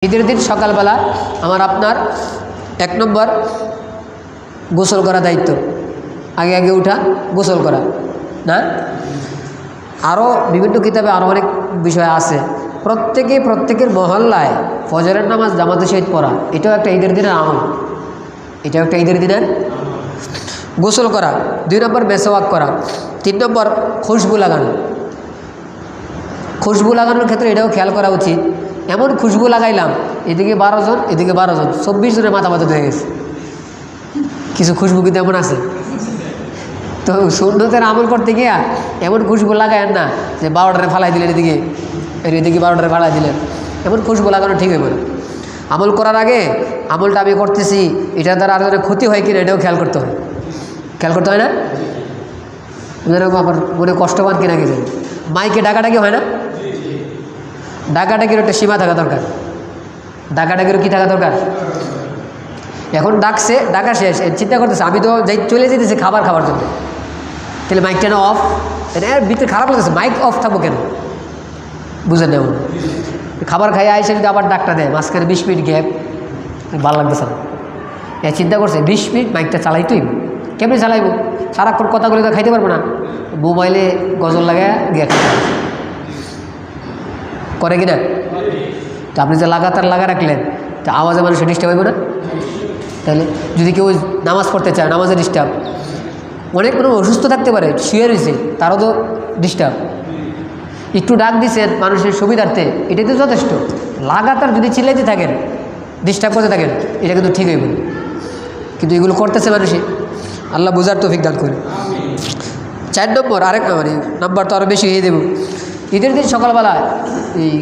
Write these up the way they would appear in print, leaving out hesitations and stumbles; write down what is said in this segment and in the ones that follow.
ঈদের দিন সকালবেলা আমার আপনার এক নম্বর গোসল করা দায়িত্ব। আগে আগে উঠা গোসল করা না, আরও বিভিন্ন কিতাবে আরও অনেক বিষয় আছে। প্রত্যেকের মহল্লায় ফজরের নামাজ জামাতের সহিত পড়া, এটাও একটা ঈদের দিনের আমল, এটাও একটা ঈদের দিনের। গোসল করা 2 নম্বর, মেসওয়াক করা 3 নম্বর, খুশবু লাগানো। খুশবু লাগানোর ক্ষেত্রে এটাও খেয়াল করা উচিত, এমন খুশবু লাগাইলাম এদিকে 12 জন এদিকে 12 জন, 24 জনের মাথা ব্যথা হয়ে গেছে। কিছু খুশবু কিন্তু এমন আছে। তো সুন্নতের আমল করতে গিয়া এমন খুশবু লাগায়েন না যে 12টারে ফালাই দিলেন এদিকে 12টারে ফালাই দিলেন, এমন খুশবু লাগানো ঠিক হবে না। আমল করার আগে আমলটা আমি করতেছি এটার দ্বারা আর ক্ষতি হয় কিনা এটাও খেয়াল করতে হয়। খেয়াল করতে হয় না, আমার মনে কষ্ট পান কিনা কি জানি। মাইকে ডাকাডাকি হয় না, ডাকাডাকির একটা সীমা থাকা দরকার। ডাকাডাকিরও কী থাকা দরকার? এখন ডাকছে, ডাকা শেষ, চিন্তা করতেছে আমি তো যাই চলে যেতেছি খাবার খাওয়ার জন্য, তাহলে মাইকটা না অফ, এর ভিতরে খারাপ লাগতেছে, মাইক অফ থাকবো কেন? বুঝেন না, খাবার খাইয়ে আইসে যদি আবার ডাকটা দেয় মাঝখানে 20 মিনিট গ্যাপ, ভালো লাগতেছে না। চিন্তা করছে 20 মিনিট মাইকটা চালাইতই, কেমনি চালাইবো? সারাক্ষণ কথাগুলো তো খাইতে পারবো না, মোবাইলে গজল লাগায় গিয়ে খাইতে করে কিনা। তো আপনি যে লাগাতার লাগা রাখলেন তা আওয়াজে মানুষের ডিস্টার্ব হইব না? তাহলে যদি কেউ নামাজ পড়তে চায়, নামাজে ডিস্টার্ব, অনেক মানুষ অসুস্থ থাকতে পারে, শুয়ে রয়েছে, তারও তো ডিস্টার্ব। একটু ডাক দিচ্ছেন মানুষের সুবিধার্থে, এটাই তো যথেষ্ট। লাগাতার যদি চিল্লাইতে থাকেন, ডিস্টার্ব করতে থাকেন, এটা কিন্তু ঠিক হইব না। কিন্তু এগুলো করতেছে মানুষে, আল্লাহ বুঝার তৌফিক দান করে। 4 নম্বর, আরেক নাম্বার তো আরও বেশি হয়ে দেব। ঈদের দিন সকালবেলা, এই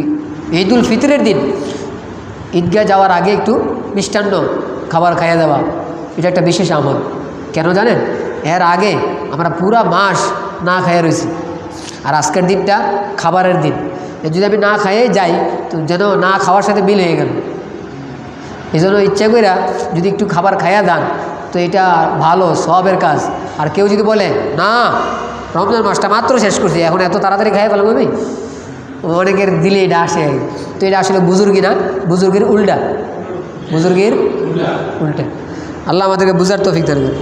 ঈদুল ফিতরের দিন ঈদগাহ যাওয়ার আগে একটু মিষ্টান্ন খাবার খাইয়ে দেওয়া, এটা একটা বিশেষ আমল। কেন জানেন? এর আগে আমরা পুরা মাস না খাইয়ে রয়েছি, আর আজকের দিনটা খাবারের দিন। যদি আমি না খাইয়ে যাই তো যেন না খাওয়ার সাথে মিল হয়ে গেল। এই জন্য ইচ্ছা কইরা যদি একটু খাবার খাইয়া দেন তো এটা ভালো, সবের কাজ। আর কেউ যদি বলে না রমজান মাসটা মাত্র শেষ করছি, এখন এত তাড়াতাড়ি খাইয়ে ফেলাম আমি, অনেকের দিলে এটা আসে। তো এটা আসলে বুজুর্গি না, বুজুর্গের উল্টা, বুজুর্গের উল্টা। আল্লাহ আমাদেরকে বুঝার তৌফিক দান করে।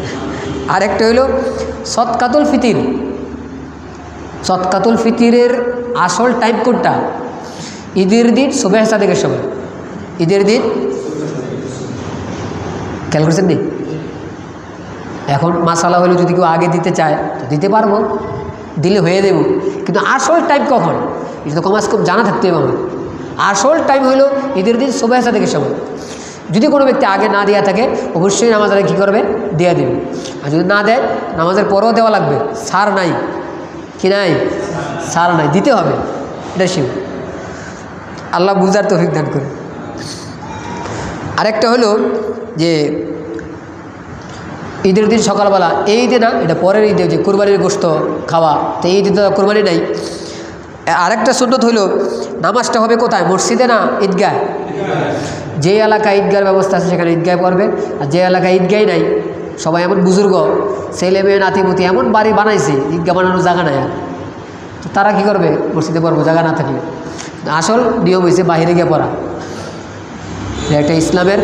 আরেকটা হইল সদকাতুল ফিতির। সদকাতুল ফিতিরের আসল টাইম কোনটা? ঈদের দিন সুবহ সাদিকের সময়। ঈদের দিন খেয়াল করছেন নি? এখন মাসালা হলো যদি কেউ আগে দিতে চায় তো দিতে পারবো, দিলে হয়ে দেব, কিন্তু আসল টাইম কখন এটা তো কমাস কম জানা থাকতে হবে আমার। আসল টাইম হলো ঈদের দিন সুবহ সাদিকের সময়। যদি কোনো ব্যক্তি আগে না দেওয়া থাকে অবশ্যই নামাজ আগে কী করবে? দেওয়া দেবে। আর যদি না দেয় নামাজের পরেও দেওয়া লাগবে, সার নাই কি নাই, সার নাই, দিতে হবে, এটা শিব। আল্লাহ বুঝার তৌফিক দান করে। আরেকটা হলো যে ঈদের দিন সকালবেলা, এই ঈদে না, এটা পরের ঈদে যে কোরবানির গোশত খাওয়া, তো এই ঈদে তো কোরবানি নাই। আরেকটা সুন্নত হইল নামাজটা হবে কোথায়? মসজিদে না ঈদগায়? যে এলাকায় ঈদগাহের ব্যবস্থা আছে সেখানে ঈদগায় পড়বে। আর যে এলাকায় ঈদগাহই নাই, সবাই এমন বুজুর্গ ছেলে মেয়ে নাতিমতি এমন বাড়ি বানাইছে ঈদগাহ বানানোর জায়গা নাই, আর তো তারা কী করবে? মসজিদে পড়বো জায়গা না থাকলে। আসল নিয়ম হয়েছে বাহিরে গিয়ে পড়া, একটা ইসলামের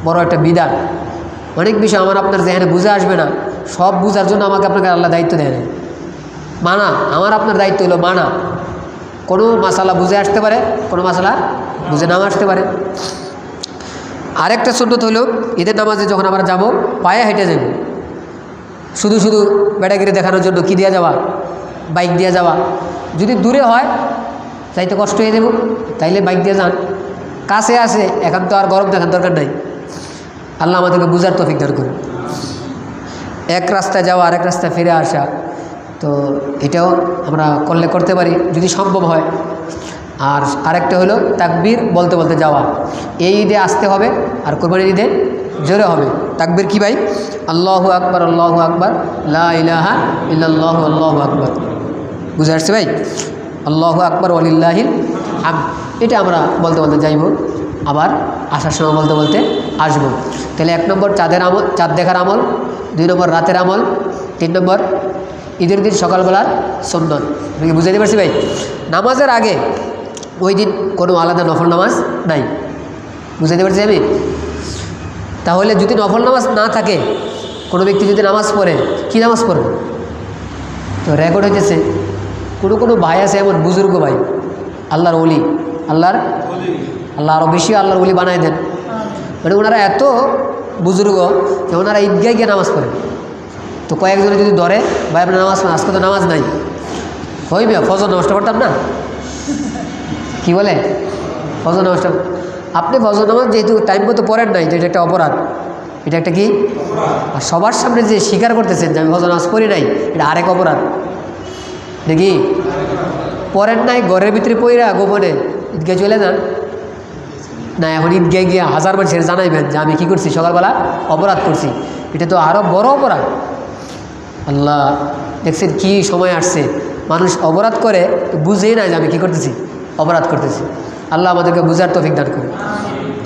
বড় একটা বিধান। অনেক বিষয় আমার আপনার যেখানে বুঝে আসবে না, সব বুঝার জন্য আমাকে আপনাকে আল্লাহ দায়িত্ব দেয় না। মানা আমার আপনার দায়িত্ব হলো মানা। কোনো মাসালা বুঝে আসতে পারে, কোনো মাসালা বুঝে নাও আসতে পারে। আরেকটা সুন্নত হলো ঈদের নামাজে যখন আমরা যাব পায়ে হেঁটে যাব। শুধু শুধু বেটাগিরি দেখানোর জন্য কি দিয়ে যাওয়া? বাইক দিয়ে যাওয়া। যদি দূরে হয় যাইতে কষ্ট হয়ে দেব, তাইলে বাইক দিয়ে যান। কাছে আসে এখন তো আর গরম দেখার দরকার নাই। আল্লাহ আমাদেরকে বুঝার তৌফিক দান করে। এক রাস্তায় যাওয়া আরেক রাস্তায় ফিরে আসা, তো এটাও আমরা করতে পারি যদি সম্ভব হয়। আর আরেকটা হলো তাকবীর বলতে বলতে যাওয়া। এই ঈদে আসতে হবে, আর কোরবানির ঈদে জোরে হবে তাকবীর। কি ভাই? আল্লাহু আকবার, আল্লাহু আকবার, লা ইলাহা ইল্লাল্লাহু, আল্লাহু আকবার। বুঝে আসছে ভাই? আল্লাহু আকবার ওয়ালিল্লাহিল হামদ, এটা আমরা বলতে বলতে যাইব, আবার আসার সময় বলতে বলতে আসবো। তাহলে 1 নম্বর চাঁদের আমল, চাঁদ দেখার আমল। 2 নম্বর রাতের আমল। 3 নম্বর ঈদের দিন সকালবেলার সুন্নত। বুঝাইতে পারছি ভাই? নামাজের আগে ওই দিন কোনো আলাদা নফল নামাজ নাই। বুঝাইতে পারছি আমি? তাহলে যদি নফল নামাজ না থাকে, কোনো ব্যক্তি যদি নামাজ পড়ে, কি নামাজ পড়বে? তো রেকর্ড হইতেছে কোনো ভাই আছে এমন বুজুর্গ ভাই, আল্লাহর ওলি, আল্লাহ আরও বেশি আল্লাহর ওলি বানায় দেন। মানে ওনারা এত বুজুর্গ যে ওনারা ঈদগায় গিয়ে নামাজ পড়ে। তো কয়েকজনে যদি ধরে, ভাই আপনার নামাজ পড়েন, আজকে তো নামাজ নাই, হইবে ফজর নামাজটা পড়তাম না, কি বলে ফজর নামাজটা, আপনি ফজর নামাজ যেহেতু টাইম মতো পড়েন নাই, তো এটা একটা অপরাধ, এটা একটা কি, আর সবার সামনে যে স্বীকার করতেছেন যে আমি ফজর নামাজ পড়ি নাই, এটা আরেক অপরাধ দেখি। পড়েন নাই, ঘরের ভিতরে পড়া গোপনে ঈদগায় চলে যান না, এখন ঈদগায় গিয়ে হাজার মানুষের জানাইবেন যে আমি কী করছি, সকালবেলা অপরাধ করছি, এটা তো আরও বড় অপরাধ। আল্লাহ দেখছেন কি সময় আসছে, মানুষ অপরাধ করে বুঝেই না যে আমি কী করতেছি, অপরাধ করতেছি। আল্লাহ আমাদেরকে বুঝার তৌফিক দান করে।